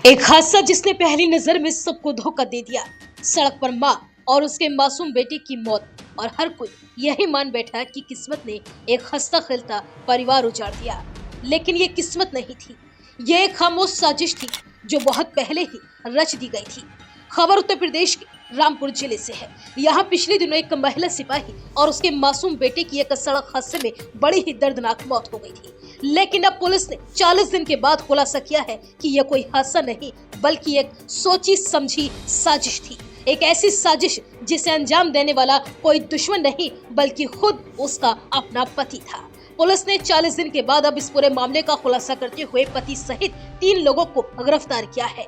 एक हादसा जिसने पहली नजर में सबको धोखा दे दिया। सड़क पर माँ और उसके मासूम बेटे की मौत और हर कोई यही मान बैठा कि किस्मत ने एक हंसता खेलता परिवार उजाड़ दिया। लेकिन ये किस्मत नहीं थी, ये एक खामोश साजिश थी जो बहुत पहले ही रच दी गई थी। खबर उत्तर प्रदेश के रामपुर जिले से है। यहाँ पिछले दिनों एक महिला सिपाही और उसके मासूम बेटे की एक सड़क हादसे में बड़ी ही दर्दनाक मौत हो गई थी। लेकिन अब पुलिस ने 40 दिन के बाद खुलासा किया है कि यह कोई हादसा नहीं बल्कि एक सोची समझी साजिश थी। एक ऐसी साजिश जिसे अंजाम देने वाला कोई दुश्मन नहीं बल्कि खुद उसका अपना पति था। पुलिस ने 40 दिन के बाद अब इस पूरे मामले का खुलासा करते हुए पति सहित 3 लोगों को गिरफ्तार किया है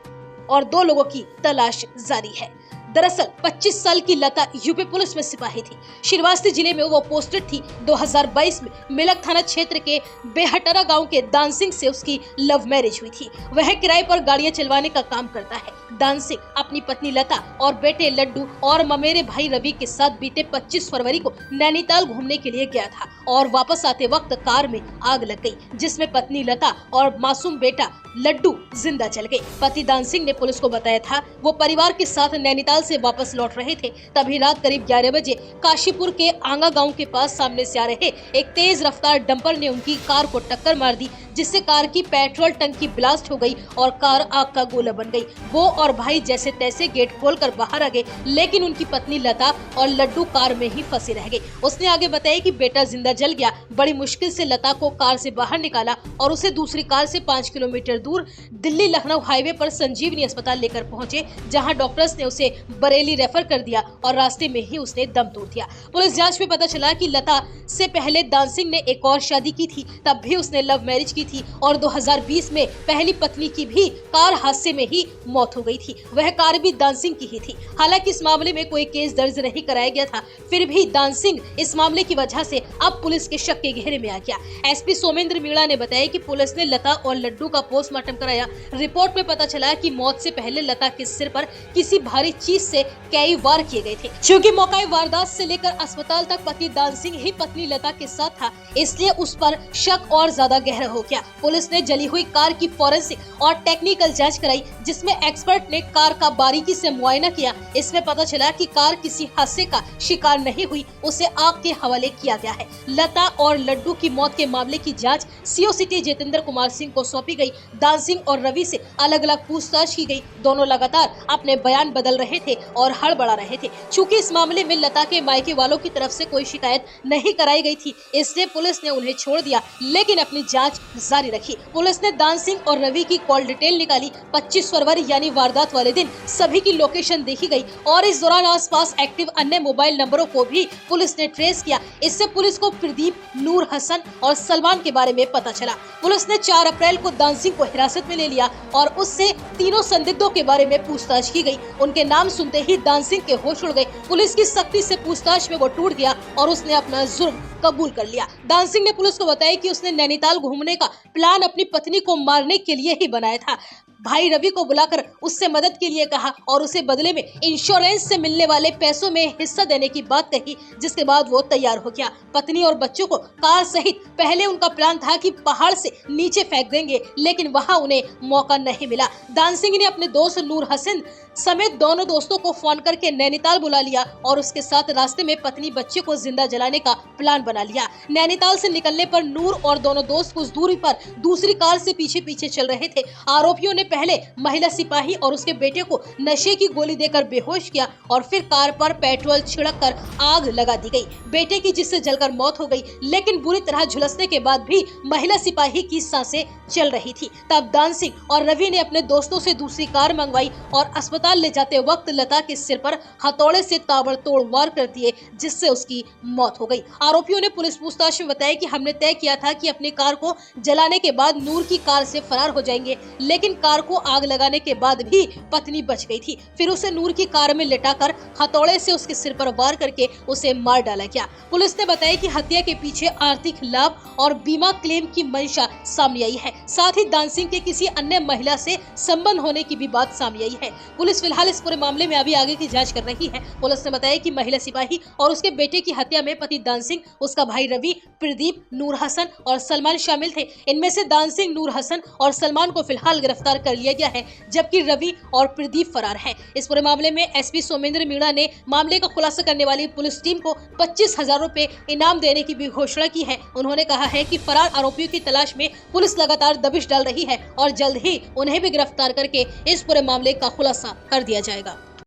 और 2 लोगों की तलाश जारी है। दरअसल 25 साल की लता यूपी पुलिस में सिपाही थी। श्रीवास्तव जिले में वो पोस्टेड थी। 2022 में मिलक थाना क्षेत्र के बेहटरा गांव के दान सिंह से उसकी लव मैरिज हुई थी। वह किराए पर गाड़ियां चलवाने का काम करता है। दान सिंह अपनी पत्नी लता और बेटे लड्डू और ममेरे भाई रवि के साथ बीते 25 फरवरी को नैनीताल घूमने के लिए गया था और वापस आते वक्त कार में आग लग गई, जिसमें पत्नी लता और मासूम बेटा लड्डू जिंदा जल गए। पति दान सिंह ने पुलिस को बताया था वो परिवार के साथ नैनीताल से वापस लौट रहे थे। तभी रात करीब 11 बजे काशीपुर के आंगा गांव के पास सामने से आ रहे एक तेज रफ्तार डंपर ने उनकी कार को टक्कर मार दी, जिससे कार की पेट्रोल टंकी ब्लास्ट हो गई और कार आग का गोला बन गई। वो और भाई जैसे तैसे गेट खोलकर बाहर आ गए, लेकिन उनकी पत्नी लता और लड्डू कार में ही फंसे रह गए। उसने आगे बताया कि बेटा जिंदा जल गया। बड़ी मुश्किल से लता को कार से बाहर निकाला और उसे दूसरी कार से 5 किलोमीटर दूर दिल्ली लखनऊ हाईवे पर संजीवनी अस्पताल लेकर पहुंचे, जहां डॉक्टर्स ने उसे बरेली रेफर कर दिया और रास्ते में ही उसने दम तोड़ दिया। पुलिस जांच में पता चला कि लता से पहले दान सिंह ने एक और शादी की थी, तब भी उसने लव मैरिज की थी और 2020 में पहली पत्नी की भी कार हादसे में ही मौत हो गई थी। वह कार भी दान सिंह की ही थी। हालांकि इस मामले में कोई केस दर्ज नहीं कराया गया था, फिर भी दान सिंह इस मामले की वजह से अब पुलिस के शक के घेरे में आ गया। एसपी सोमेंद्र मीणा ने बताया कि पुलिस ने लता और लड्डू का पोस्टमार्टम कराया। रिपोर्ट में पता चला कि मौत से पहले लता के सिर पर किसी भारी चीज से कई वार किए गए थे। क्योंकि मौका वारदात से लेकर अस्पताल तक पति दान सिंह ही पत्नी लता के साथ था, इसलिए उस पर शक और ज्यादा गहरा हो गया। पुलिस ने जली हुई कार की फॉरेंसिक और टेक्निकल जांच कराई, जिसमें एक्सपर्ट ने कार का बारीकी से मुआयना किया। इसमें पता चला कि कार किसी हादसे का शिकार नहीं हुई, उसे आग के हवाले किया गया है। लता और लड्डू की मौत के मामले की जांच सीओ सिटी जितेंद्र कुमार सिंह को सौंपी गई। दान सिंह और रवि से अलग अलग पूछताछ की गई। दोनों लगातार अपने बयान बदल रहे थे और हड़बड़ा रहे थे। चूंकि इस मामले में लता के मायके वालों की तरफ से कोई शिकायत नहीं कराई गई थी, इसलिए पुलिस ने उन्हें छोड़ दिया, लेकिन अपनी जांच जारी रखी। पुलिस ने दान सिंह और रवि की कॉल डिटेल निकाली। 25 फरवरी यानी वारदात वाले दिन सभी की लोकेशन देखी गई और इस दौरान आसपास एक्टिव अन्य मोबाइल नंबरों को भी पुलिस ने ट्रेस किया। इससे पुलिस को प्रदीप, नूर हसन और सलमान के बारे में पता चला। पुलिस ने 4 अप्रैल को दान सिंह को हिरासत में ले लिया और उससे तीनों संदिग्धों के बारे में पूछताछ की गई। उनके नाम सुनते ही दान सिंह के होश उड़ गए। पुलिस की सख्ती से पूछताछ में वो टूट गया और उसने अपना जुर्म कबूल कर लिया। दान सिंह ने पुलिस को बताया कि उसने नैनीताल घूमने का प्लान अपनी पत्नी को मारने के लिए ही बनाया था। भाई रवि को बुलाकर उससे मदद के लिए कहा और उसे बदले में इंश्योरेंस से मिलने वाले पैसों में हिस्सा देने की बात कही, जिसके बाद वो तैयार हो गया। पत्नी और बच्चों को कार सहित पहले उनका प्लान था कि पहाड़ से नीचे फेंक देंगे, लेकिन वहां उन्हें मौका नहीं मिला। दान सिंह ने अपने दोस्त नूर हसन समेत दोनों दोस्तों को फोन करके नैनीताल बुला लिया और उसके साथ रास्ते में पत्नी बच्चे को जिंदा जलाने का प्लान बना लिया। नैनीताल से निकलने पर नूर और दोनों दोस्त कुछ दूरी पर दूसरी कार से पीछे पीछे चल रहे थे। आरोपियों ने पहले महिला सिपाही और उसके बेटे को नशे की गोली देकर बेहोश किया और फिर कार पर पेट्रोल छिड़ककर आग लगा दी गई। बेटे की जिससे जलकर मौत हो गई, लेकिन बुरी तरह झुलसने के बाद भी महिला सिपाही की सांसें चल रही थी। तब दान सिंह और रवि ने अपने दोस्तों से दूसरी कार मंगवाई और अस्पताल ले जाते वक्त लता के सिर पर हथौड़े से ताबड़तोड़ वार कर दिए, जिससे उसकी मौत हो गई। आरोपियों ने पुलिस पूछताछ में बताया कि हमने तय किया था कि अपनी कार को जलाने के बाद नूर की कार से फरार हो जाएंगे, लेकिन कार को आग लगाने के बाद भी पत्नी बच गई थी। फिर उसे नूर की कार में लिटाकर हथौड़े से उसके सिर पर वार करके उसे मार डाला गया। पुलिस ने बताया कि हत्या के पीछे आर्थिक लाभ और बीमा क्लेम की मंशा सामने आई है। साथ ही दान सिंह के किसी अन्य महिला से संबंध होने की भी बात सामने आई है। पुलिस फिलहाल इस पूरे मामले में अभी आगे की जांच कर रही है। पुलिस ने बताया कि महिला सिपाही और उसके बेटे की हत्या में पति दान सिंह, उसका भाई रवि, प्रदीप, नूर हसन और सलमान शामिल थे। इनमें से दान सिंह, नूर हसन और सलमान को फिलहाल गिरफ्तार कर लिया गया है, जबकि रवि और प्रदीप फरार हैं। इस पूरे मामले में एसपी सोमेंद्र मीणा ने मामले का खुलासा करने वाली पुलिस टीम को 25,000 रुपए इनाम देने की भी घोषणा की है। उन्होंने कहा है कि फरार आरोपियों की तलाश में पुलिस लगातार दबिश डाल रही है और जल्द ही उन्हें भी गिरफ्तार करके इस पूरे मामले का खुलासा कर दिया जाएगा।